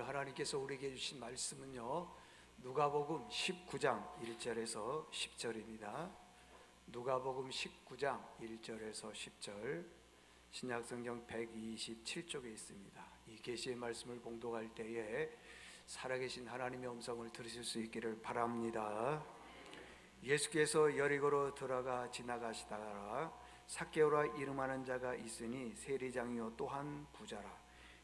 오늘 하나님께서 우리에게 주신 말씀은요, 누가복음 19장 1절에서 10절입니다. 누가복음 19장 1절에서 10절, 신약성경 127쪽에 있습니다. 이 계시의 말씀을 봉독할 때에 살아계신 하나님의 음성을 들으실 수 있기를 바랍니다. 예수께서 여리고로 들어가 지나가시다가 삭개오라 이름하는 자가 있으니 세리장이요 또한 부자라.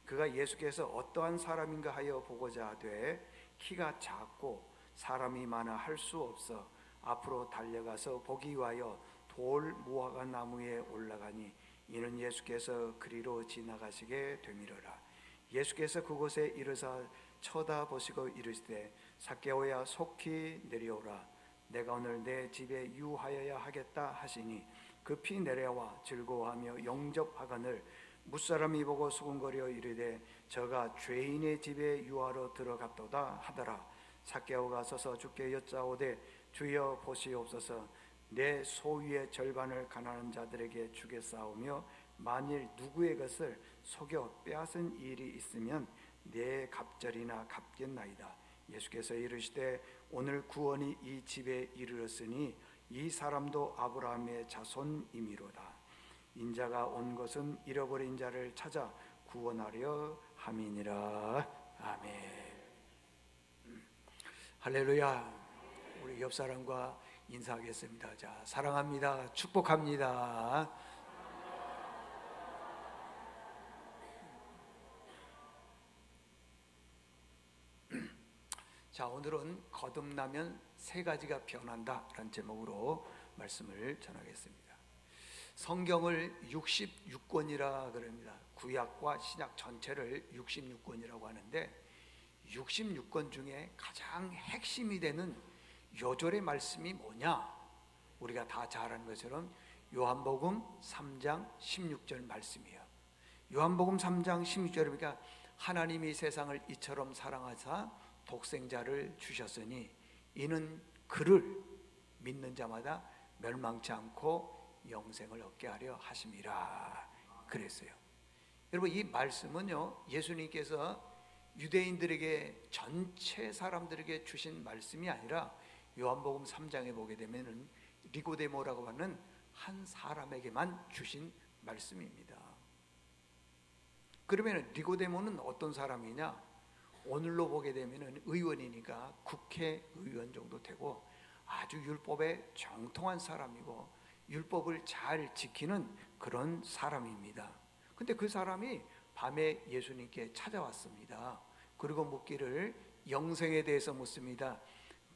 그가 예수께서 어떠한 사람인가 하여 보고자 하되 키가 작고 사람이 많아 할 수 없어 앞으로 달려가서 보기 위하여 돌 무화과 나무에 올라가니 이는 예수께서 그리로 지나가시게 되미러라. 예수께서 그곳에 이르사 쳐다보시고 이르시되 삭개오야 속히 내려오라. 내가 오늘 내 집에 유하여야 하겠다 하시니 급히 내려와 즐거워하며 영접하거늘 무사람이 보고 수군거려 이르되 저가 죄인의 집에 유하러 들어갔도다 하더라. 삭개오가 서서 주께 여짜오되 주여 보시옵소서, 내 소유의 절반을 가난한 자들에게 주겠사오며 만일 누구의 것을 속여 빼앗은 일이 있으면 내 갑절이나 갚겠나이다. 예수께서 이르시되 오늘 구원이 이 집에 이르렀으니 이 사람도 아브라함의 자손이미로다. 인자가 온 것은 잃어버린 자를 찾아 구원하려 함이니라. 아멘. 할렐루야. 우리 옆 사람과 인사하겠습니다. 자, 사랑합니다. 축복합니다. 자, 오늘은 거듭나면 세 가지가 변한다 라는 제목으로 말씀을 전하겠습니다. 성경을 66권이라 그럽니다. 구약과 신약 전체를 66권이라고 하는데 66권 중에 가장 핵심이 되는 요절의 말씀이 뭐냐? 우리가 다 잘 아는 것처럼 요한복음 3장 16절 말씀이에요. 요한복음 3장 16절이니까 하나님이 세상을 이처럼 사랑하사 독생자를 주셨으니 이는 그를 믿는 자마다 멸망치 않고 영생을 얻게 하려 하심이라 그랬어요. 여러분, 이 말씀은요, 예수님께서 유대인들에게, 전체 사람들에게 주신 말씀이 아니라 요한복음 3장에 보게 되면은 니고데모라고 하는 한 사람에게만 주신 말씀입니다. 그러면 니고데모는 어떤 사람이냐? 오늘로 보게 되면은 의원이니까 국회의원 정도 되고 아주 율법에 정통한 사람이고 율법을 잘 지키는 그런 사람입니다. 근데 그 사람이 밤에 예수님께 찾아왔습니다. 그리고 묻기를, 영생에 대해서 묻습니다.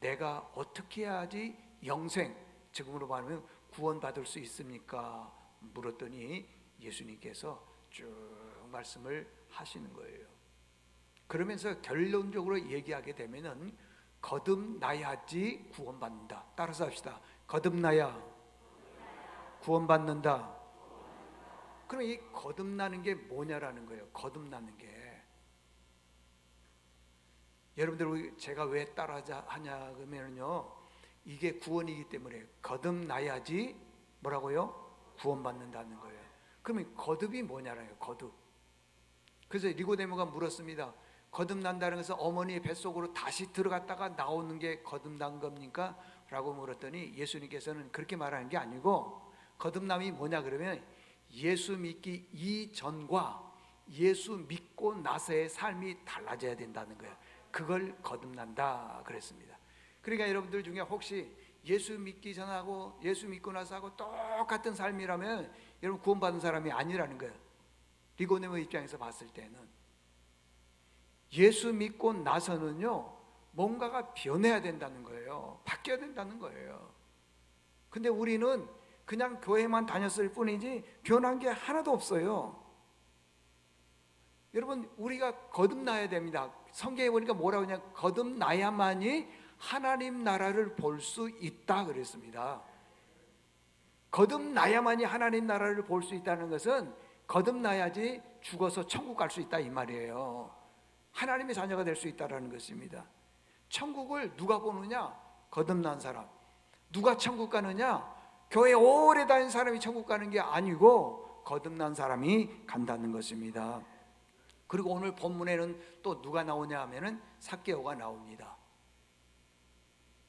내가 어떻게 해야지 영생, 지금으로 말하면 구원받을 수 있습니까? 물었더니 예수님께서 쭉 말씀을 하시는 거예요. 그러면서 결론적으로 얘기하게 되면은 거듭나야지 구원받는다. 따라서 합시다. 거듭나야 구원받는다. 그럼 이 거듭나는 게 뭐냐라는 거예요. 거듭나는 게, 여러분들 제가 왜 따라하냐 그러면요, 이게 구원이기 때문에 거듭나야지 뭐라고요? 구원받는다는 거예요. 그러면 거듭이 뭐냐라는 거예요. 거듭. 그래서 니고데모가 물었습니다. 거듭난다는 것은 어머니의 뱃속으로 다시 들어갔다가 나오는 게 거듭난 겁니까? 라고 물었더니 예수님께서는 그렇게 말하는 게 아니고, 거듭남이 뭐냐 그러면 예수 믿기 이전과 예수 믿고 나서의 삶이 달라져야 된다는 거예요. 그걸 거듭난다 그랬습니다. 그러니까 여러분들 중에 혹시 예수 믿기 전하고 예수 믿고 나서하고 똑같은 삶이라면 여러분 구원받은 사람이 아니라는 거예요. 니고데모 입장에서 봤을 때는 예수 믿고 나서는요, 뭔가가 변해야 된다는 거예요. 바뀌어야 된다는 거예요. 근데 우리는 그냥 교회만 다녔을 뿐이지 변한 게 하나도 없어요. 여러분, 우리가 거듭나야 됩니다. 성경에 보니까 뭐라고 하냐, 거듭나야만이 하나님 나라를 볼 수 있다 그랬습니다. 거듭나야만이 하나님 나라를 볼 수 있다는 것은 거듭나야지 죽어서 천국 갈 수 있다 이 말이에요. 하나님의 자녀가 될 수 있다는 것입니다. 천국을 누가 보느냐? 거듭난 사람. 누가 천국 가느냐? 교회 오래 다닌 사람이 천국 가는 게 아니고 거듭난 사람이 간다는 것입니다. 그리고 오늘 본문에는 또 누가 나오냐 하면은 삭개오가 나옵니다.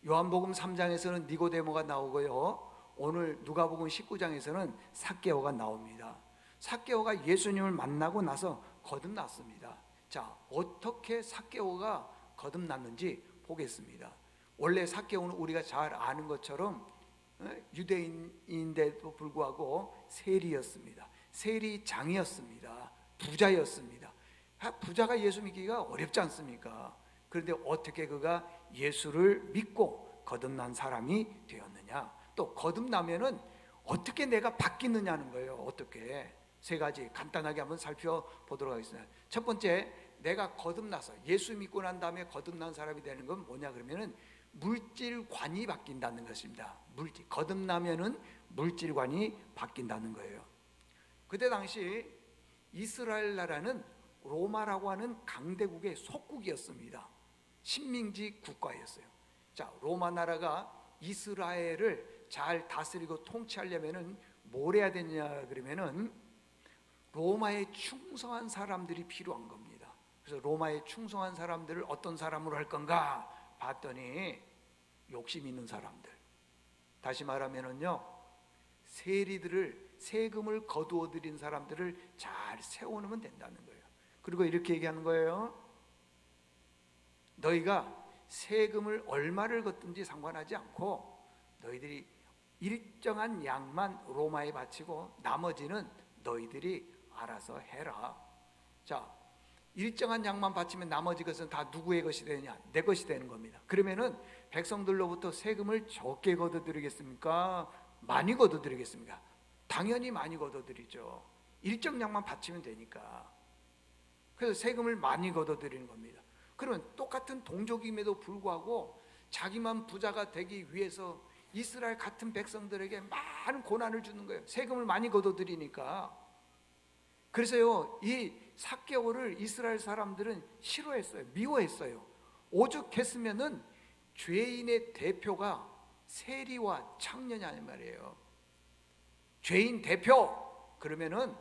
요한복음 3장에서는 니고데모가 나오고요, 오늘 누가복음 19장에서는 삭개오가 나옵니다. 삭개오가 예수님을 만나고 나서 거듭났습니다. 자, 어떻게 삭개오가 거듭났는지 보겠습니다. 원래 삭개오는 우리가 잘 아는 것처럼 유대인인데도 불구하고 세리였습니다. 세리장이었습니다. 부자였습니다. 부자가 예수 믿기가 어렵지 않습니까? 그런데 어떻게 그가 예수를 믿고 거듭난 사람이 되었느냐, 또 거듭나면은 어떻게 내가 바뀌느냐는 거예요. 어떻게? 세 가지 간단하게 한번 살펴보도록 하겠습니다. 첫 번째, 내가 거듭나서 예수 믿고 난 다음에 거듭난 사람이 되는 건 뭐냐 그러면은 물질관이 바뀐다는 것입니다. 거듭나면은 물질관이 바뀐다는 거예요. 그때 당시 이스라엘 나라는 로마라고 하는 강대국의 속국이었습니다. 식민지 국가였어요. 자, 로마 나라가 이스라엘을 잘 다스리고 통치하려면은 뭘 해야 되냐 그러면은 로마에 충성한 사람들이 필요한 겁니다. 그래서 로마에 충성한 사람들을 어떤 사람으로 할 건가 봤더니 욕심 있는 사람들, 다시 말하면은요, 세리들을, 세금을 거두어 들인 사람들을 잘 세워놓으면 된다는 거예요. 그리고 이렇게 얘기하는 거예요. 너희가 세금을 얼마를 걷든지 상관하지 않고 너희들이 일정한 양만 로마에 바치고 나머지는 너희들이 알아서 해라. 자, 일정한 양만 바치면 나머지 것은 다 누구의 것이 되느냐? 내 것이 되는 겁니다. 그러면은 백성들로부터 세금을 적게 걷어들이겠습니까? 많이 걷어들이겠습니까? 당연히 많이 걷어들이죠. 일정 양만 바치면 되니까. 그래서 세금을 많이 걷어들이는 겁니다. 그러면 똑같은 동족임에도 불구하고 자기만 부자가 되기 위해서 이스라엘 같은 백성들에게 많은 고난을 주는 거예요. 세금을 많이 걷어들이니까. 그래서요, 이 삭개오를 이스라엘 사람들은 싫어했어요. 미워했어요. 오죽했으면은 죄인의 대표가 세리와 창년이 아닌 말이에요. 죄인 대표 그러면은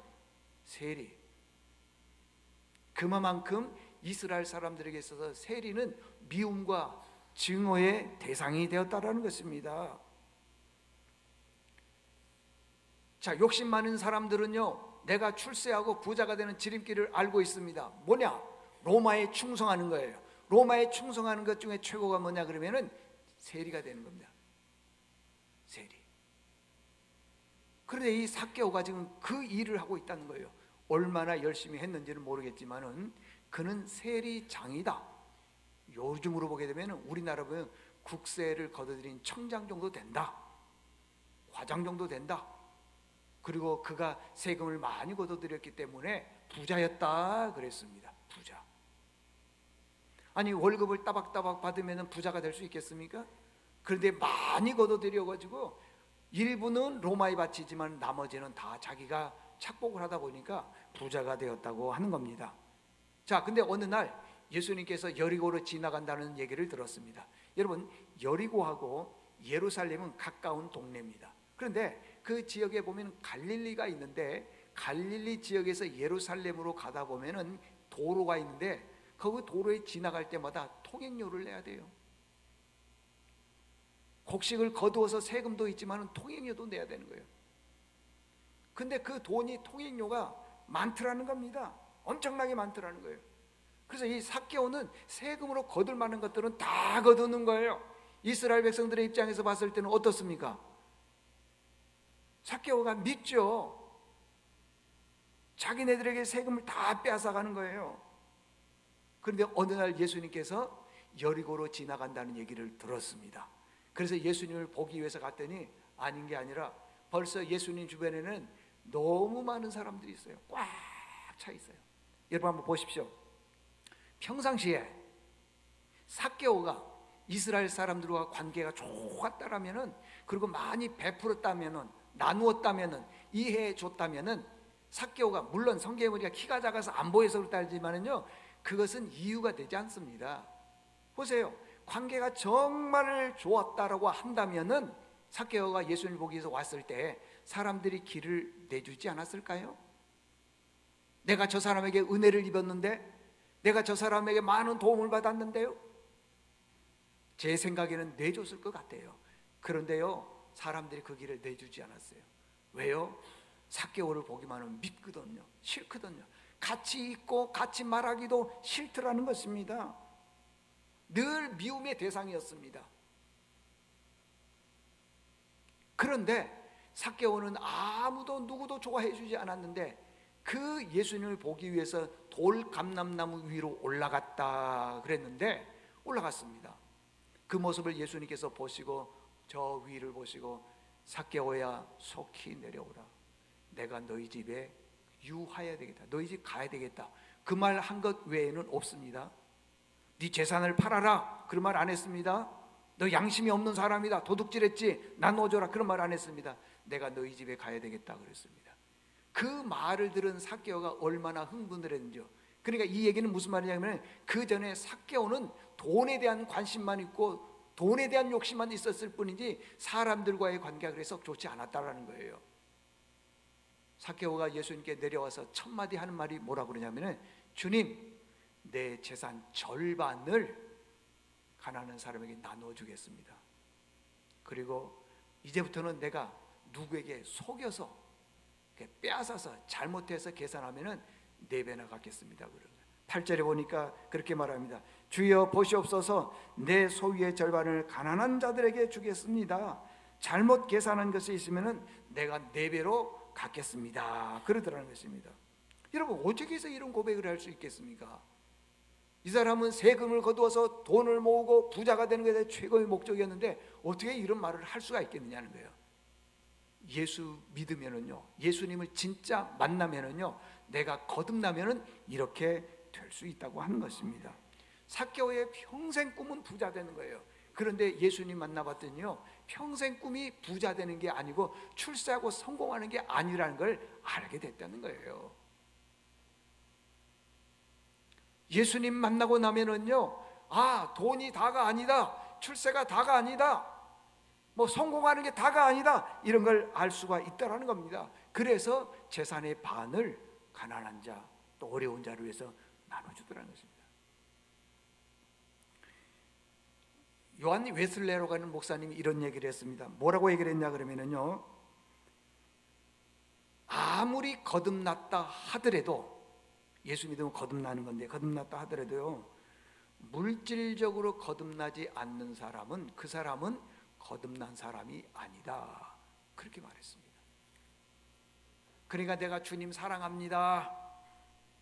세리. 그만큼 이스라엘 사람들에게 있어서 세리는 미움과 증오의 대상이 되었다라는 것입니다. 자, 욕심 많은 사람들은요, 내가 출세하고 부자가 되는 지름길을 알고 있습니다. 뭐냐? 로마에 충성하는 거예요. 로마에 충성하는 것 중에 최고가 뭐냐 그러면은 세리가 되는 겁니다. 세리. 그런데 이 삭개오가 지금 그 일을 하고 있다는 거예요. 얼마나 열심히 했는지는 모르겠지만은 그는 세리장이다. 요즘으로 보게 되면 우리나라 보면 국세를 걷어들인 청장 정도 된다. 과장 정도 된다. 그리고 그가 세금을 많이 걷어들였기 때문에 부자였다 그랬습니다. 부자. 아니, 월급을 따박따박 받으면 부자가 될 수 있겠습니까? 그런데 많이 걷어들여가지고 일부는 로마에 바치지만 나머지는 다 자기가 착복을 하다 보니까 부자가 되었다고 하는 겁니다. 자, 근데 어느 날 예수님께서 여리고로 지나간다는 얘기를 들었습니다. 여러분, 여리고하고 예루살렘은 가까운 동네입니다. 그런데 그 지역에 보면 갈릴리가 있는데 갈릴리 지역에서 예루살렘으로 가다 보면은 도로가 있는데 그 도로에 지나갈 때마다 통행료를 내야 돼요. 곡식을 거두어서 세금도 있지만 통행료도 내야 되는 거예요. 근데 그 돈이 통행료가 많더라는 겁니다. 엄청나게 많더라는 거예요. 그래서 이 삭개오는 세금으로 거둘 만한 것들은 다 거두는 거예요. 이스라엘 백성들의 입장에서 봤을 때는 어떻습니까? 삭개오가 믿죠. 자기네들에게 세금을 다 빼앗아가는 거예요. 그런데 어느 날 예수님께서 여리고로 지나간다는 얘기를 들었습니다. 그래서 예수님을 보기 위해서 갔더니 아닌 게 아니라 벌써 예수님 주변에는 너무 많은 사람들이 있어요. 꽉 차 있어요. 여러분 한번 보십시오. 평상시에 삭개오가 이스라엘 사람들과 관계가 좋았다라면은, 그리고 많이 베풀었다면은, 나누었다면은, 이해해 줬다면은, 삭개오가 물론 성경에 보니까 키가 작아서 안 보여서 그렇다지만은요, 그것은 이유가 되지 않습니다. 보세요. 관계가 정말 좋았다라고 한다면은 삭개오가 예수님을 보기 위해서 왔을 때 사람들이 길을 내주지 않았을까요? 내가 저 사람에게 은혜를 입었는데, 내가 저 사람에게 많은 도움을 받았는데요. 제 생각에는 내줬을 것 같아요. 그런데요, 사람들이 그 길을 내주지 않았어요. 왜요? 삭개오를 보기만 하면 밉거든요. 싫거든요. 같이 있고 같이 말하기도 싫더라는 것입니다. 늘 미움의 대상이었습니다. 그런데 삭개오는 아무도 누구도 좋아해 주지 않았는데 그 예수님을 보기 위해서 돌감람나무 위로 올라갔다 그랬는데 올라갔습니다. 그 모습을 예수님께서 보시고 저 위를 보시고 삭개오야 속히 내려오라. 내가 너희 집에 유하여야 되겠다. 너희 집 가야 되겠다. 그 말 한 것 외에는 없습니다. 네 재산을 팔아라. 그런 말 안 했습니다. 너 양심이 없는 사람이다. 도둑질했지. 나눠줘라. 그런 말 안 했습니다. 내가 너희 집에 가야 되겠다 그랬습니다. 그 말을 들은 삭개오가 얼마나 흥분을 했는지요. 그러니까 이 얘기는 무슨 말이냐면 그 전에 삭개오는 돈에 대한 관심만 있고 돈에 대한 욕심만 있었을 뿐이지 사람들과의 관계가 그래서 좋지 않았다라는 거예요. 삭개오가 예수님께 내려와서 첫 마디 하는 말이 뭐라고 그러냐면은 주님, 내 재산 절반을 가난한 사람에게 나눠주겠습니다. 그리고 이제부터는 내가 누구에게 속여서 빼앗아서 잘못해서 계산하면은 4배나 갚겠습니다. 8절에 보니까 그렇게 말합니다. 주여 보시옵소서, 내 소유의 절반을 가난한 자들에게 주겠습니다. 잘못 계산한 것이 있으면은 내가 4배로 갚겠습니다. 그러더라는 것입니다. 여러분, 어떻게 해서 이런 고백을 할 수 있겠습니까? 이 사람은 세금을 거두어서 돈을 모으고 부자가 되는 것이 최고의 목적이었는데 어떻게 이런 말을 할 수가 있겠느냐는 거예요. 예수 믿으면은요, 예수님을 진짜 만나면은요, 내가 거듭나면은 이렇게 될 수 있다고 하는 것입니다. 삭개오의 평생 꿈은 부자 되는 거예요. 그런데 예수님 만나봤더니요, 평생 꿈이 부자 되는 게 아니고 출세하고 성공하는 게 아니라는 걸 알게 됐다는 거예요. 예수님 만나고 나면은요, 아, 돈이 다가 아니다, 출세가 다가 아니다, 뭐 성공하는 게 다가 아니다, 이런 걸 알 수가 있다라는 겁니다. 그래서 재산의 반을 가난한 자, 또 어려운 자를 위해서 나눠주더라는 것입니다. 요한 웨슬레라고 하는 목사님이 이런 얘기를 했습니다. 뭐라고 얘기를 했냐 그러면은요, 아무리 거듭났다 하더라도, 예수 믿으면 거듭나는 건데 거듭났다 하더라도요, 물질적으로 거듭나지 않는 사람은 그 사람은 거듭난 사람이 아니다, 그렇게 말했습니다. 그러니까 내가 주님 사랑합니다,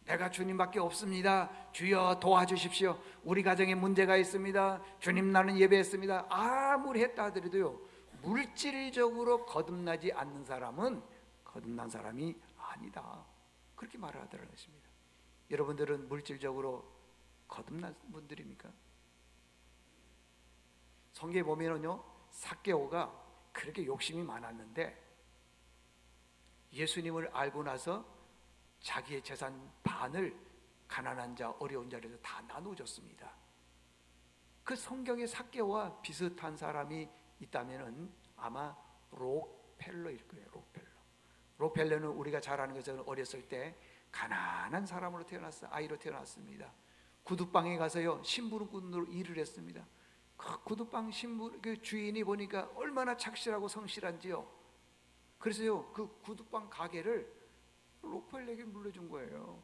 내가 주님밖에 없습니다, 주여 도와주십시오, 우리 가정에 문제가 있습니다, 주님 나는 예배했습니다, 아무리 했다 하더라도요, 물질적으로 거듭나지 않는 사람은 거듭난 사람이 아니다, 그렇게 말을 하더라는 것입니다. 여러분들은 물질적으로 거듭난 분들입니까? 성경에 보면은요, 삭개오가 그렇게 욕심이 많았는데 예수님을 알고 나서 자기의 재산 반을 가난한 자, 어려운 자에서 다 나눠줬습니다. 그 성경에 삭개오와 비슷한 사람이 있다면은 아마 록펠러일 거예요. 록펠러는 우리가 잘 아는 것처럼 어렸을 때 가난한 사람으로 아이로 태어났습니다. 구두방에 가서요, 심부름꾼으로 일을 했습니다. 그 구두방 그 주인이 보니까 얼마나 착실하고 성실한지요. 그래서요, 그 구두방 가게를 록펠러에게 물려준 거예요.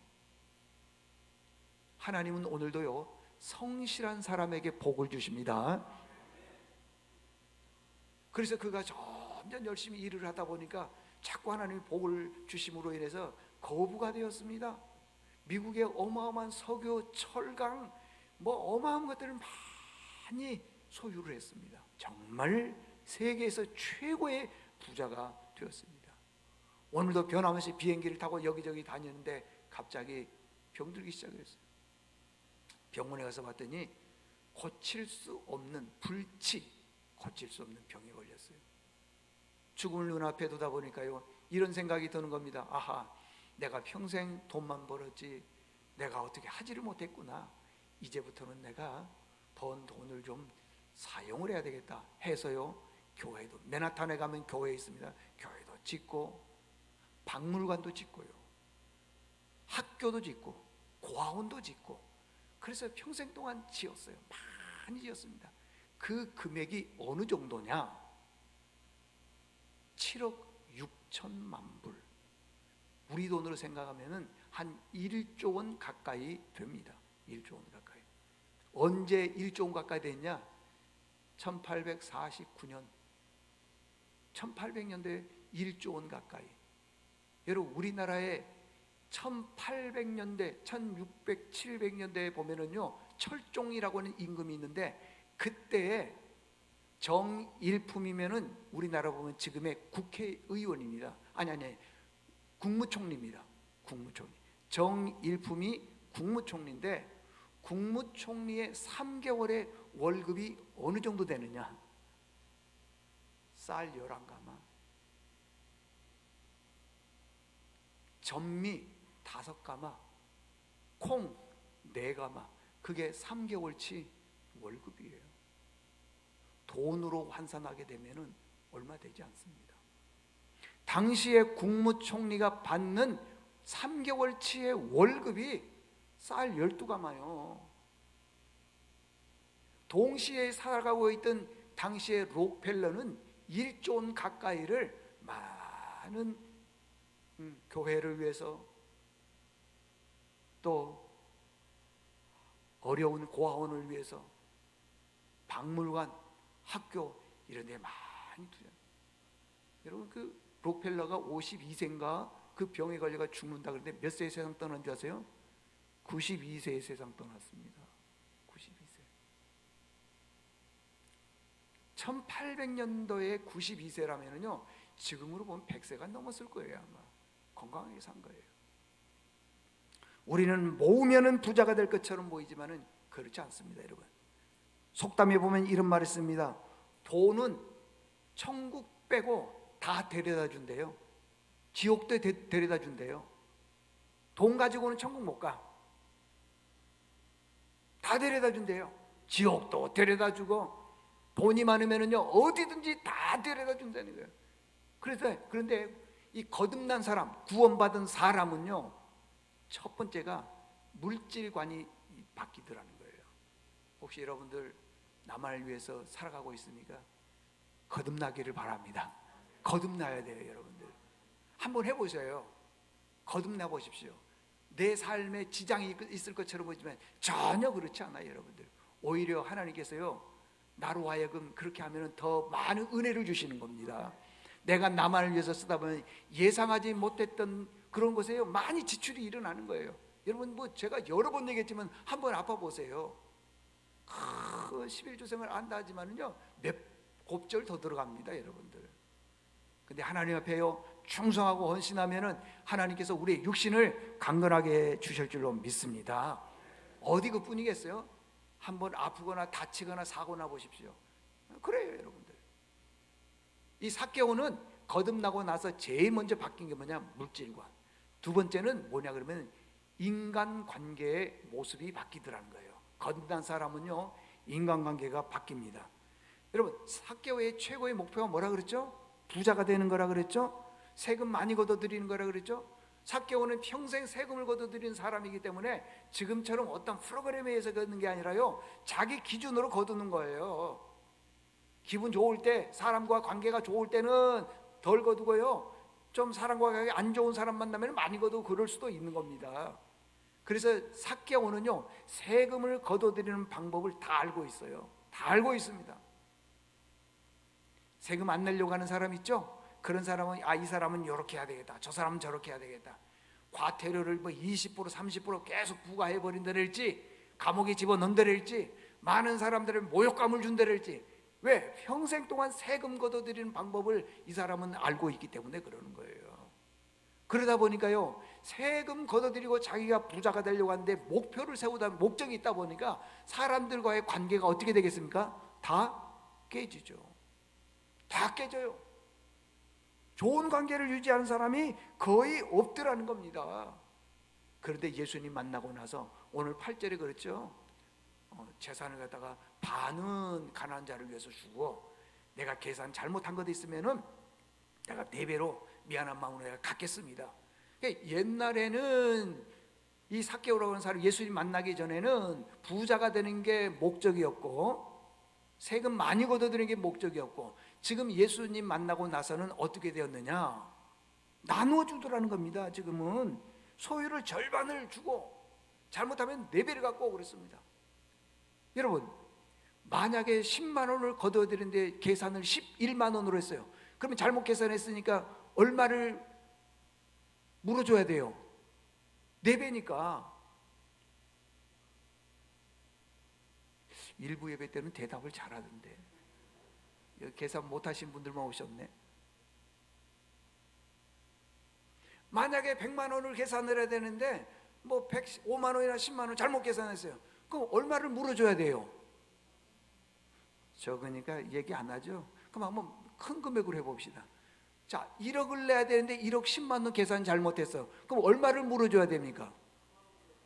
하나님은 오늘도요, 성실한 사람에게 복을 주십니다. 그래서 그가 점점 열심히 일을 하다 보니까 자꾸 하나님이 복을 주심으로 인해서 거부가 되었습니다. 미국의 어마어마한 석유, 철강, 뭐 어마어마한 것들을 많이 소유를 했습니다. 정말 세계에서 최고의 부자가 되었습니다. 오늘도 변함없이 비행기를 타고 여기저기 다니는데 갑자기 병들기 시작했어요. 병원에 가서 봤더니 고칠 수 없는 고칠 수 없는 병에 걸렸어요. 죽음을 눈앞에 두다 보니까요, 이런 생각이 드는 겁니다. 아하, 내가 평생 돈만 벌었지 내가 어떻게 하지를 못했구나. 이제부터는 내가 번 돈을 좀 사용을 해야 되겠다 해서요, 교회도, 맨하탄에 가면 교회 있습니다. 교회도 짓고 박물관도 짓고요, 학교도 짓고 고아원도 짓고, 그래서 평생 동안 지었어요. 많이 지었습니다. 그 금액이 어느 정도냐? 7억 6천만 불. 우리 돈으로 생각하면은 한 1조 원 가까이 됩니다. 1조 원 가까이. 언제 1조 원 가까이 됐냐? 1849년 1800년대에 1조 원 가까이. 여러분, 우리나라에 1800년대 1600, 700년대에 보면은요, 철종이라고 하는 임금이 있는데, 그때에 정일품이면은 우리나라 보면 지금의 국회의원입니다. 아니 국무총리입니다. 국무총리. 정일품이 국무총리인데, 국무총리의 3개월의 월급이 어느 정도 되느냐? 쌀 11가마, 전미 5가마, 콩 4가마. 그게 3개월치 월급이에요. 돈으로 환산하게 되면은 얼마 되지 않습니다. 당시에 국무총리가 받는 3개월치의 월급이 쌀 12가마요. 동시에 살아가고 있던 당시의 록펠러는 1조 원 가까이를 많은 교회를 위해서, 또 어려운 고아원을 위해서, 박물관, 학교 이런 데 많이 투자. 여러분, 그 록펠러가 52세인가 그 병에 걸려가 죽는다 그러는데 몇 세에 세상 떠났는지 아세요? 92세에 세상 떠났습니다. 92세. 1800년도에 92세라면요, 지금으로 보면 100세가 넘었을 거예요. 아마 건강하게 산 거예요. 우리는 모으면은 부자가 될 것처럼 보이지만은 그렇지 않습니다, 여러분. 속담에 보면 이런 말이 있습니다. 돈은 천국 빼고 다 데려다 준대요. 지옥도 데려다 준대요. 돈 가지고는 천국 못 가. 다 데려다 준대요. 지옥도 데려다 주고, 돈이 많으면은요, 어디든지 다 데려다 준다는 거예요. 그런데 이 거듭난 사람, 구원받은 사람은요, 첫 번째가 물질관이 바뀌더라는 거예요. 혹시 여러분들 나만을 위해서 살아가고 있습니까? 거듭나기를 바랍니다. 거듭나야 돼요, 여러분들. 한번 해보세요. 거듭나 보십시오. 내 삶에 지장이 있을 것처럼 보이지만 전혀 그렇지 않아요, 여러분들. 오히려 하나님께서요, 나로 하여금 그렇게 하면 더 많은 은혜를 주시는 겁니다. 내가 나만을 위해서 쓰다 보면 예상하지 못했던 그런 곳에요, 많이 지출이 일어나는 거예요. 여러분, 뭐 제가 여러 번 얘기했지만 한번 아파 보세요. 11조생을 안다 하지만은요, 몇 곱절 더 들어갑니다, 여러분들. 근데 하나님 앞에요, 충성하고 헌신하면은 하나님께서 우리의 육신을 강건하게 주실 줄로 믿습니다. 어디 그뿐이겠어요? 한번 아프거나 다치거나 사고나 보십시오. 그래요, 여러분들. 이 삭개오는 거듭나고 나서 제일 먼저 바뀐 게 뭐냐? 물질관. 두 번째는 뭐냐 그러면 인간관계의 모습이 바뀌더라는 거예요. 거듭난 사람은요, 인간관계가 바뀝니다. 여러분, 삭개오의 최고의 목표가 뭐라 그랬죠? 부자가 되는 거라 그랬죠? 세금 많이 걷어들이는 거라 그랬죠? 삭개오는 평생 세금을 걷어들이는 사람이기 때문에 지금처럼 어떤 프로그램에 의해서 걷는 게 아니라요, 자기 기준으로 거두는 거예요. 기분 좋을 때, 사람과 관계가 좋을 때는 덜 거두고요, 좀 사람과 관계가 안 좋은 사람 만나면 많이 거두고 그럴 수도 있는 겁니다. 그래서 삭개오는요, 세금을 걷어들이는 방법을 다 알고 있어요. 다 알고 있습니다. 세금 안 내려고 하는 사람 있죠? 그런 사람은 이 사람은 이렇게 해야 되겠다, 저 사람은 저렇게 해야 되겠다. 과태료를 20% 30% 계속 부과해 버린다랄지, 감옥에 집어넣는다랄지, 많은 사람들을 모욕감을 준다랄지. 왜? 평생 동안 세금 걷어들이는 방법을 이 사람은 알고 있기 때문에 그러는 거예요. 그러다 보니까요, 세금 걷어들이고 자기가 부자가 되려고 하는데 목표를 세우다, 목적이 있다 보니까 사람들과의 관계가 어떻게 되겠습니까? 다 깨지죠. 다 깨져요. 좋은 관계를 유지하는 사람이 거의 없더라는 겁니다. 그런데 예수님 만나고 나서 오늘 8절에 그랬죠. 재산을 갖다가 반은 가난한 자를 위해서 주고, 내가 계산 잘못한 것 있으면은 내가 4배로 미안한 마음으로 내가 갚겠습니다. 옛날에는 이 삭개오라고 하는 사람 예수님 만나기 전에는 부자가 되는 게 목적이었고 세금 많이 걷어들이는 게 목적이었고, 지금 예수님 만나고 나서는 어떻게 되었느냐? 나누어 주더라는 겁니다. 지금은 소유를 절반을 주고 잘못하면 4배를 갖고 그랬습니다. 여러분, 만약에 10만 원을 걷어들이는데 계산을 11만 원으로 했어요. 그러면 잘못 계산했으니까 얼마를 물어줘야 돼요? 4배니까. 일부 예배 때는 대답을 잘하던데 계산 못하신 분들만 오셨네. 만약에 100만 원을 계산을 해야 되는데 뭐 5만 원이나 10만 원 잘못 계산했어요. 그럼 얼마를 물어줘야 돼요? 적으니까 얘기 안 하죠. 그럼 한번 큰 금액으로 해봅시다. 자, 1억을 내야 되는데 1억 10만 원 계산 잘못했어. 그럼 얼마를 물어줘야 됩니까?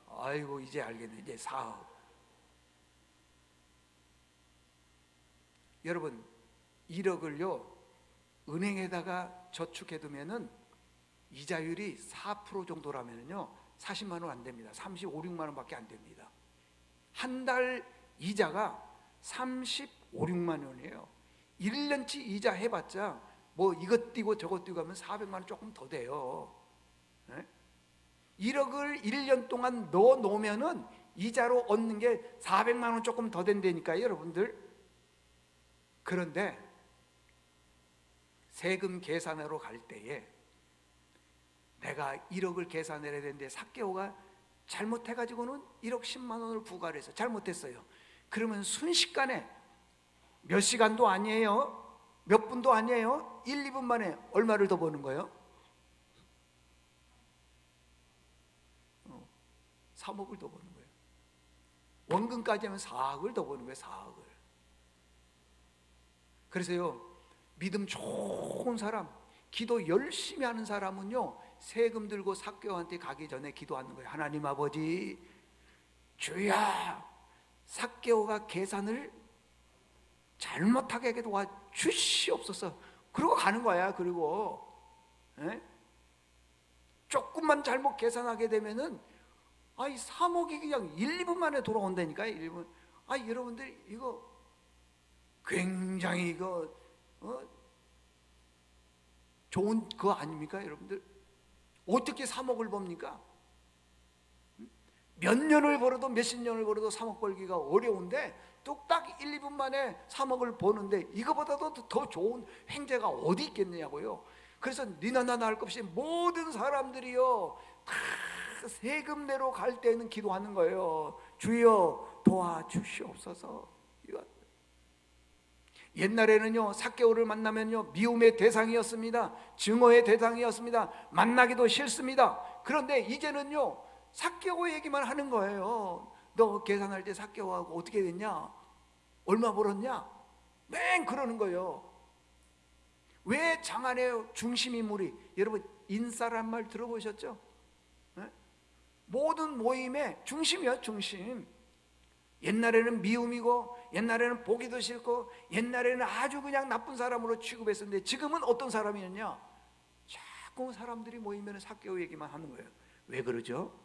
아이고, 이제 알겠네. 이제 4억. 여러분, 1억을요 은행에다가 저축해두면은 이자율이 4% 정도라면요 40만 원 안 됩니다. 35, 6만 원밖에 안 됩니다. 한 달 이자가 35, 6만 원이에요. 1년치 이자 해봤자 뭐 이것 띄고 저것 띄고 하면 400만 원 조금 더 돼요. 1억을 1년 동안 넣어 놓으면은 이자로 얻는 게 400만 원 조금 더 된다니까요, 여러분들. 그런데 세금 계산하러 갈 때에 내가 1억을 계산해야 되는데 삭개오가 잘못해가지고는 1억 10만 원을 부과를 해서 잘못했어요. 그러면 순식간에 몇 시간도 아니에요, 몇 분도 아니에요, 1, 2분 만에 얼마를 더 버는 거예요? 3억을 더 버는 거예요. 원금까지 하면 4억을 더 버는 거예요. 4억을. 그래서요, 믿음 좋은 사람, 기도 열심히 하는 사람은요 세금 들고 삭개오한테 가기 전에 기도하는 거예요. 하나님 아버지, 주여, 삭개오가 계산을 잘못하게 도와 주시옵소서. 그러고 가는 거야. 그리고 조금만 잘못 계산하게 되면은 3억이 그냥 1, 2분 만에 돌아온다니까. 1분. 여러분들 이거 굉장히 이거 좋은 거 아닙니까? 여러분들 어떻게 3억을 법니까? 몇 년을 벌어도 몇십 년을 벌어도 3억 벌기가 어려운데 뚝딱 1, 2분 만에 3억을 버는데 이거보다도 더 좋은 횡재가 어디 있겠느냐고요. 그래서 니나 나나 할 것 없이 모든 사람들이요 다 세금 내러 갈 때는 기도하는 거예요. 주여 도와주시옵소서. 이거 옛날에는요 삭개오를 만나면요 미움의 대상이었습니다. 증오의 대상이었습니다. 만나기도 싫습니다. 그런데 이제는요 삭개오 얘기만 하는 거예요. 너 계산할 때 삭개오하고 어떻게 됐냐? 얼마 벌었냐? 맨 그러는 거예요. 왜 장안의 중심 인물이, 여러분 인싸란 말 들어보셨죠? 모든 모임의 중심이요, 중심. 옛날에는 미움이고 옛날에는 보기도 싫고 옛날에는 아주 그냥 나쁜 사람으로 취급했었는데 지금은 어떤 사람이었냐? 자꾸 사람들이 모이면 삭개오 얘기만 하는 거예요. 왜 그러죠?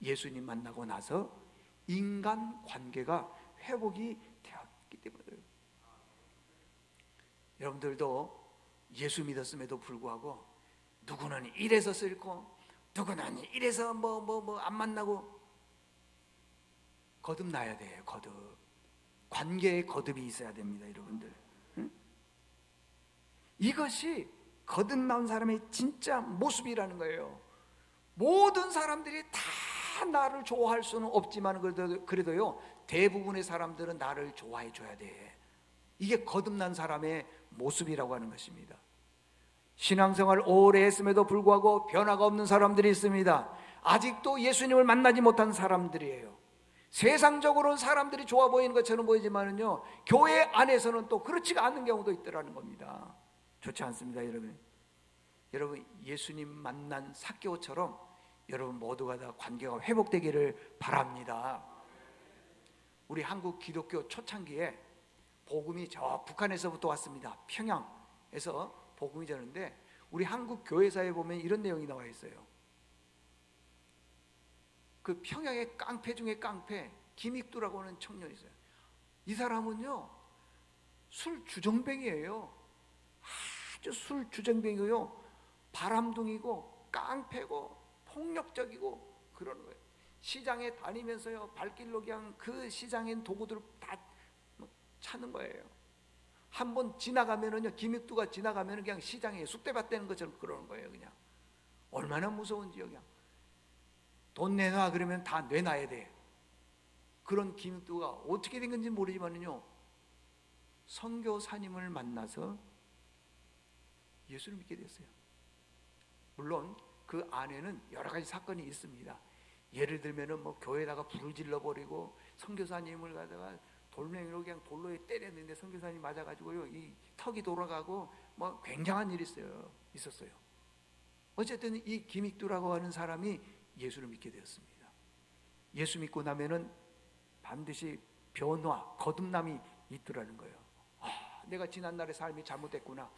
예수님 만나고 나서 인간 관계가 회복이 되었기 때문에. 여러분들도 예수 믿었음에도 불구하고 누구는 이래서 싫고 누구는 이래서 안 만나고 거듭나야 돼요. 거듭. 관계에 거듭이 있어야 됩니다, 여러분들. 이것이 거듭난 사람의 진짜 모습이라는 거예요. 모든 사람들이 다 나를 좋아할 수는 없지만 그래도요 대부분의 사람들은 나를 좋아해 줘야 돼. 이게 거듭난 사람의 모습이라고 하는 것입니다. 신앙생활 오래 했음에도 불구하고 변화가 없는 사람들이 있습니다. 아직도 예수님을 만나지 못한 사람들이에요. 세상적으로는 사람들이 좋아 보이는 것처럼 보이지만은요 교회 안에서는 또 그렇지가 않은 경우도 있더라는 겁니다. 좋지 않습니다, 여러분. 여러분 예수님 만난 삭개오처럼 여러분 모두가 다 관계가 회복되기를 바랍니다. 우리 한국 기독교 초창기에 복음이 저 북한에서부터 왔습니다. 평양에서 복음이 전하는데 우리 한국 교회사에 보면 이런 내용이 나와 있어요. 그 평양의 깡패 중에 깡패 김익두라고 하는 청년이 있어요. 이 사람은요 술 주정뱅이에요. 아주 술 주정뱅이고요, 바람둥이고 깡패고 폭력적이고 그러는 거예요. 시장에 다니면서요 발길로 그냥 그 시장엔 도구들을 다 차는 거예요. 한번 지나가면은요, 김익두가 지나가면은 그냥 시장에 쑥대밭 되는 것처럼 그러는 거예요. 그냥 얼마나 무서운지요. 그냥 돈 내놔 그러면 다 내놔야 돼. 그런 김익두가 어떻게 된 건지 모르지만은요, 선교사님을 만나서 예수를 믿게 됐어요. 물론 그 안에는 여러 가지 사건이 있습니다. 예를 들면은 뭐 교회에다가 불을 질러버리고 선교사님을 가다가 돌멩이로 그냥 돌로 때렸는데 선교사님 맞아가지고요 이 턱이 돌아가고 뭐 굉장한 일이 있었어요. 어쨌든 이 김익두라고 하는 사람이 예수를 믿게 되었습니다. 예수 믿고 나면은 반드시 변화, 거듭남이 있더라는 거예요. 내가 지난날의 삶이 잘못됐구나.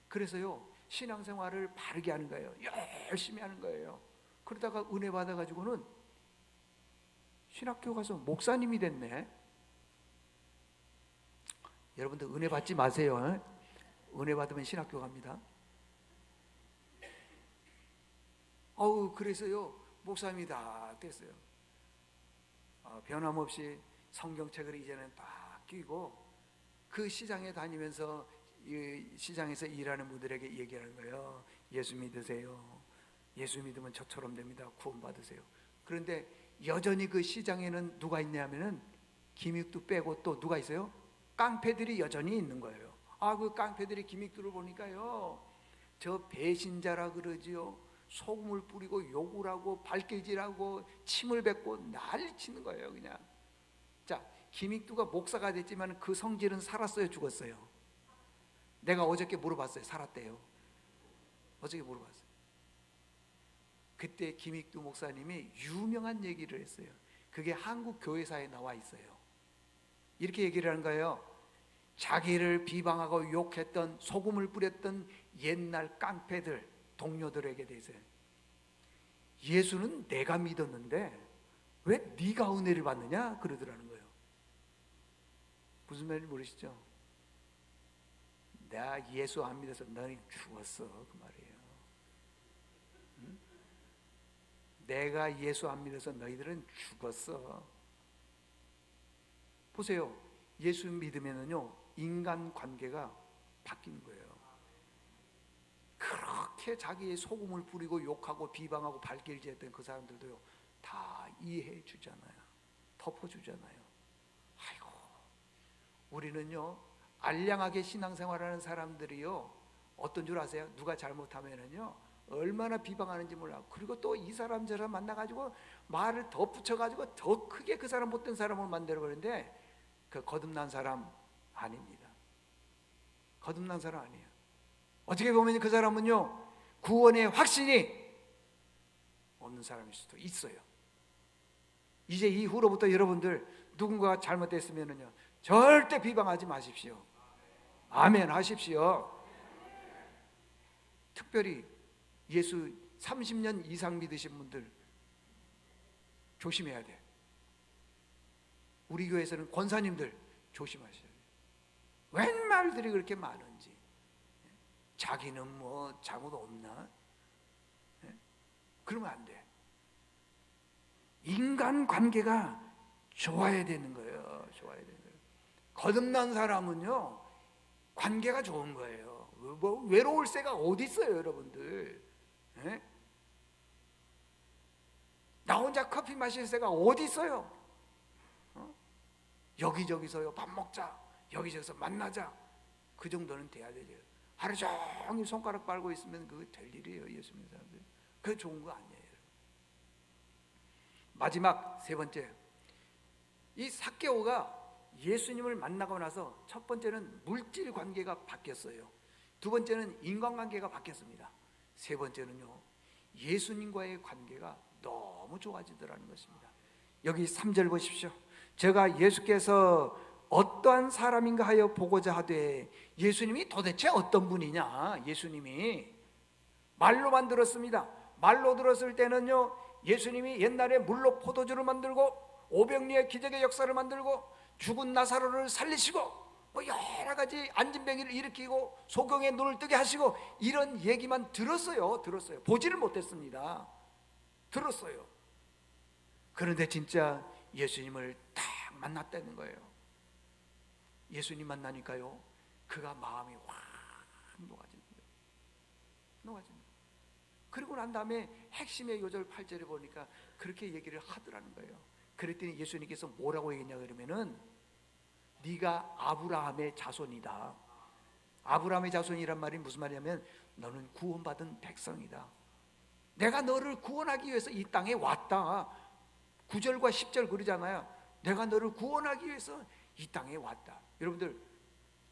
그래서요 신앙생활을 바르게 하는 거예요. 열심히 하는 거예요. 그러다가 은혜 받아가지고는 신학교 가서 목사님이 됐네. 여러분들 은혜 받지 마세요. 은혜 받으면 신학교 갑니다. 그래서요 목사님이 다 됐어요. 변함없이 성경책을 이제는 딱 끼고 그 시장에 다니면서 이 시장에서 일하는 분들에게 얘기하는 거예요. 예수 믿으세요. 예수 믿으면 저처럼 됩니다. 구원 받으세요. 그런데 여전히 그 시장에는 누가 있냐면은 김익두 빼고 또 누가 있어요? 깡패들이 여전히 있는 거예요. 그 깡패들이 김익두를 보니까요, 저 배신자라 그러지요. 소금을 뿌리고 욕을 하고 발길질하고 침을 뱉고 난리치는 거예요. 그냥. 자, 김익두가 목사가 됐지만 그 성질은 살았어요, 죽었어요? 내가 어저께 물어봤어요. 살았대요. 어저께 물어봤어요. 그때 김익두 목사님이 유명한 얘기를 했어요. 그게 한국 교회사에 나와 있어요. 이렇게 얘기를 하는 거예요. 자기를 비방하고 욕했던, 소금을 뿌렸던 옛날 깡패들, 동료들에게 대해서 예수는 내가 믿었는데 왜 네가 은혜를 받느냐 그러더라는 거예요. 무슨 말인지 모르시죠? 내가 예수 안 믿어서 너는 죽었어, 그 말이에요. 응? 내가 예수 안 믿어서 너희들은 죽었어. 보세요. 예수 믿으면은요 인간관계가 바뀌는 거예요. 그렇게 자기의 소금을 뿌리고 욕하고 비방하고 발길질했던 그 사람들도요 다 이해해 주잖아요. 덮어주잖아요. 아이고, 우리는요 알량하게 신앙생활하는 사람들이요 어떤 줄 아세요? 누가 잘못하면은요 얼마나 비방하는지 몰라. 그리고 또 이 사람 저 사람 만나가지고 말을 더 붙여가지고 더 크게 그 사람 못된 사람을 만들어버리는데 그 거듭난 사람 아닙니다. 거듭난 사람 아니에요. 어떻게 보면 그 사람은요 구원의 확신이 없는 사람일 수도 있어요. 이제 이후로부터 여러분들 누군가가 잘못됐으면은요 절대 비방하지 마십시오. 아멘 하십시오. 특별히 예수 30년 이상 믿으신 분들 조심해야 돼. 우리 교회에서는 권사님들 조심하셔야 돼요. 웬 말들이 그렇게 많은지. 자기는 뭐 잘못 없나? 그러면 안 돼. 인간관계가 좋아야 되는 거예요. 좋아야 되는 거예요. 거듭난 사람은요 관계가 좋은 거예요. 뭐 외로울 새가 어디 있어요, 여러분들? 나 혼자 커피 마실 새가 어디 있어요? 여기저기서요 밥 먹자, 여기저기서 만나자, 그 정도는 돼야 되죠. 하루 종일 손가락 빨고 있으면 그거 될 일이에요. 예수 믿는 사람들. 그게 좋은 거 아니에요. 마지막 세 번째, 이 삭개오가 예수님을 만나고 나서 첫 번째는 물질 관계가 바뀌었어요. 두 번째는 인간관계가 바뀌었습니다. 세 번째는요 예수님과의 관계가 너무 좋아지더라는 것입니다. 여기 3절 보십시오. 제가 예수께서 어떠한 사람인가 하여 보고자 하되, 예수님이 도대체 어떤 분이냐, 예수님이 말로만 들었습니다. 말로 들었을 때는요 예수님이 옛날에 물로 포도주를 만들고 오병리의 기적의 역사를 만들고 죽은 나사로를 살리시고 뭐 여러 가지 안진뱅이를 일으키고 소경의 눈을 뜨게 하시고 이런 얘기만 들었어요. 보지를 못했습니다. 들었어요. 그런데 진짜 예수님을 딱 만났다는 거예요. 예수님 만나니까요, 그가 마음이 확 녹아집니다. 그리고 난 다음에 핵심의 요절 8절에 보니까 그렇게 얘기를 하더라는 거예요. 그랬더니 예수님께서 뭐라고 얘기했냐 그러면은 네가 아브라함의 자손이다. 아브라함의 자손이란 말이 무슨 말이냐면 너는 구원받은 백성이다. 내가 너를 구원하기 위해서 이 땅에 왔다. 9절과 10절 그러잖아요. 내가 너를 구원하기 위해서 이 땅에 왔다. 여러분들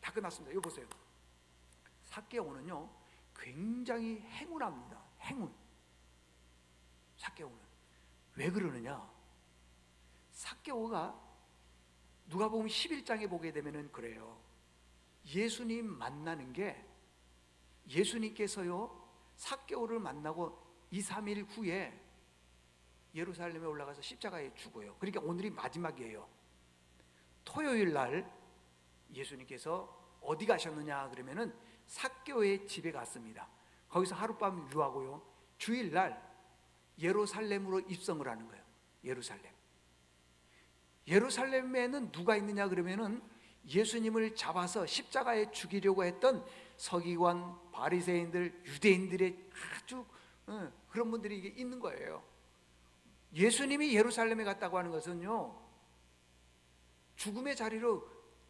다 끝났습니다. 이거 보세요. 삭개오는요 굉장히 행운합니다. 행운. 삭개오는 왜 그러느냐? 삭개오가 누가복음 11장에 보게 되면은 그래요. 예수님 만나는 게 예수님께서요 삭개오를 만나고 2, 3일 후에 예루살렘에 올라가서 십자가에 죽어요. 그러니까 오늘이 마지막이에요. 토요일 날 예수님께서 어디 가셨느냐 그러면은 삭개오의 집에 갔습니다. 거기서 하룻밤 유하고요, 주일날 예루살렘으로 입성을 하는 거예요. 예루살렘에는 누가 있느냐 그러면은 예수님을 잡아서 십자가에 죽이려고 했던 서기관, 바리새인들, 유대인들의 아주 그런 분들이 이게 있는 거예요. 예수님이 예루살렘에 갔다고 하는 것은요 죽음의 자리로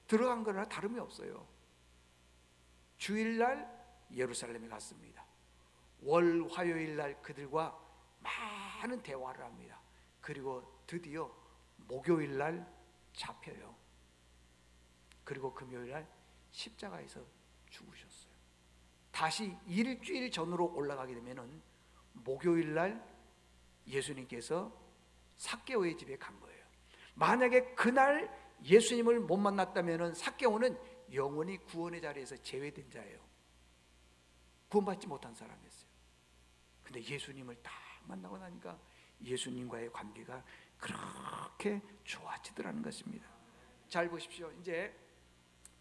들어간 거나 다름이 없어요. 주일날 예루살렘에 갔습니다. 월, 화요일날 그들과 많은 대화를 합니다. 그리고 드디어 목요일날 잡혀요. 그리고 금요일날 십자가에서 죽으셨어요. 다시 일주일 전으로 올라가게 되면은 목요일날 예수님께서 삭개오의 집에 간 거예요. 만약에 그날 예수님을 못 만났다면은 삭개오는 영원히 구원의 자리에서 제외된 자예요. 구원받지 못한 사람이었어요. 근데 예수님을 딱 만나고 나니까 예수님과의 관계가 그렇게 좋아지더라는 것입니다. 잘 보십시오. 이제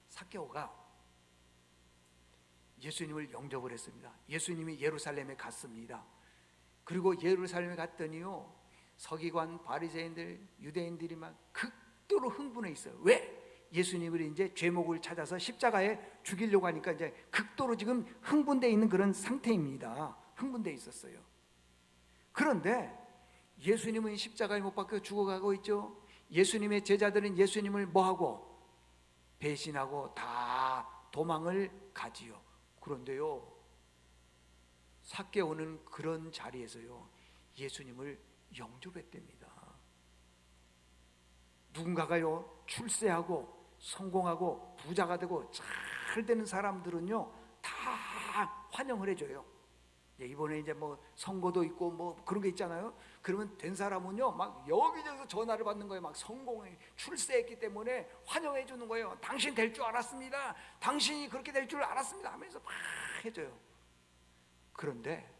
삭개오가 예수님을 영접을 했습니다. 예수님이 예루살렘에 갔습니다. 그리고 예루살렘에 갔더니요 서기관, 바리새인들, 유대인들이 막 극도로 흥분해 있어요. 왜? 예수님을 이제 죄목을 찾아서 십자가에 죽이려고 하니까 이제 극도로 지금 흥분되어 있는 그런 상태입니다. 흥분되어 있었어요. 그런데 예수님은 십자가에 못 박혀 죽어가고 있죠. 예수님의 제자들은 예수님을 뭐하고? 배신하고 다 도망을 가지요. 그런데요 삭개오는 그런 자리에서요 예수님을 영접했답니다. 누군가가요 출세하고 성공하고 부자가 되고 잘 되는 사람들은요 다 환영을 해줘요. 이번에 이제 뭐 선거도 있고 뭐 그런 게 있잖아요. 그러면 된 사람은요 막 여기저기서 전화를 받는 거예요. 막 성공해 출세했기 때문에 환영해 주는 거예요. 당신 될 줄 알았습니다. 당신이 그렇게 될 줄 알았습니다 하면서 막 해줘요. 그런데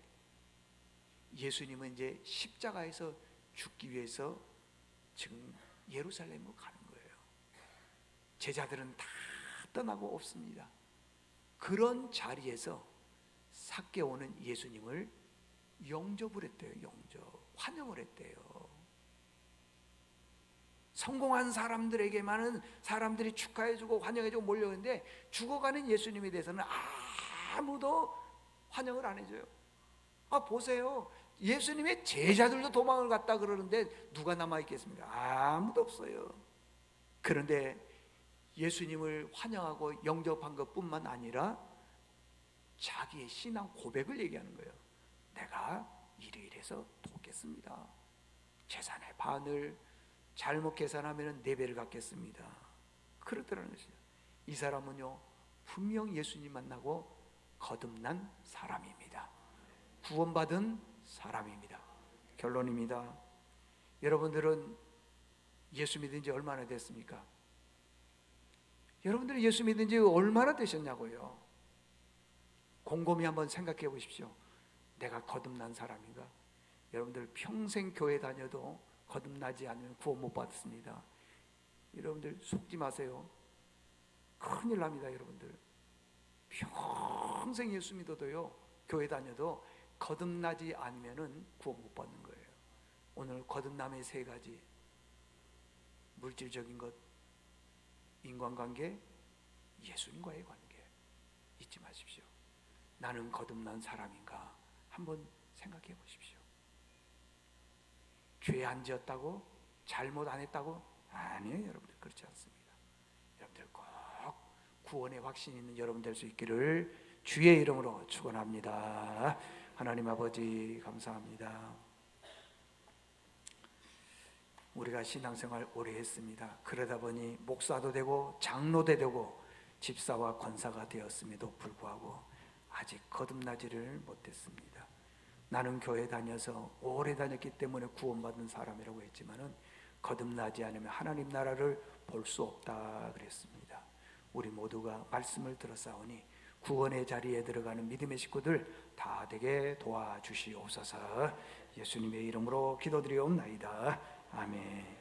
예수님은 이제 십자가에서 죽기 위해서 지금 예루살렘으로 가는 거예요. 제자들은 다 떠나고 없습니다. 그런 자리에서 삭개오는 예수님을 영접을 했대요. 환영을 했대요. 성공한 사람들에게만은 사람들이 축하해주고 환영해주고 몰려오는데 죽어가는 예수님에 대해서는 아무도 환영을 안 해줘요. 보세요. 예수님의 제자들도 도망을 갔다 그러는데 누가 남아있겠습니까? 아무도 없어요. 그런데 예수님을 환영하고 영접한 것뿐만 아니라 자기의 신앙 고백을 얘기하는 거예요. 내가 이래서 돕겠습니다. 재산의 반을 잘못 계산하면 4배를 갚겠습니다. 그러더라는 것이죠. 이 사람은요 분명 예수님 만나고 거듭난 사람입니다. 구원받은 사람입니다. 결론입니다. 여러분들은 예수 믿은 지 얼마나 됐습니까? 여러분들은 예수 믿은 지 얼마나 되셨냐고요? 곰곰이 한번 생각해 보십시오. 내가 거듭난 사람인가? 여러분들 평생 교회 다녀도 거듭나지 않으면 구원 못 받습니다. 여러분들 속지 마세요. 큰일 납니다. 여러분들 평생 예수 믿어도요, 교회 다녀도 거듭나지 않으면 구원 못 받는 거예요. 오늘 거듭남의 세 가지: 물질적인 것, 인간관계, 예수님과의 관계. 잊지 마십시오. 나는 거듭난 사람인가 한번 생각해 보십시오. 죄 안 지었다고? 잘못 안 했다고? 아니에요. 여러분들 그렇지 않습니다. 여러분들 꼭 구원의 확신이 있는 여러분 될 수 있기를 주의 이름으로 축원합니다. 하나님 아버지 감사합니다. 우리가 신앙생활 오래 했습니다. 그러다 보니 목사도 되고 장로도 되고 집사와 권사가 되었음에도 불구하고 아직 거듭나지를 못했습니다. 나는 교회 다녀서 오래 다녔기 때문에 구원받은 사람이라고 했지만은 거듭나지 않으면 하나님 나라를 볼 수 없다 그랬습니다. 우리 모두가 말씀을 들었사오니 구원의 자리에 들어가는 믿음의 식구들 다 되게 도와주시옵소서. 예수님의 이름으로 기도드리옵나이다. 아멘.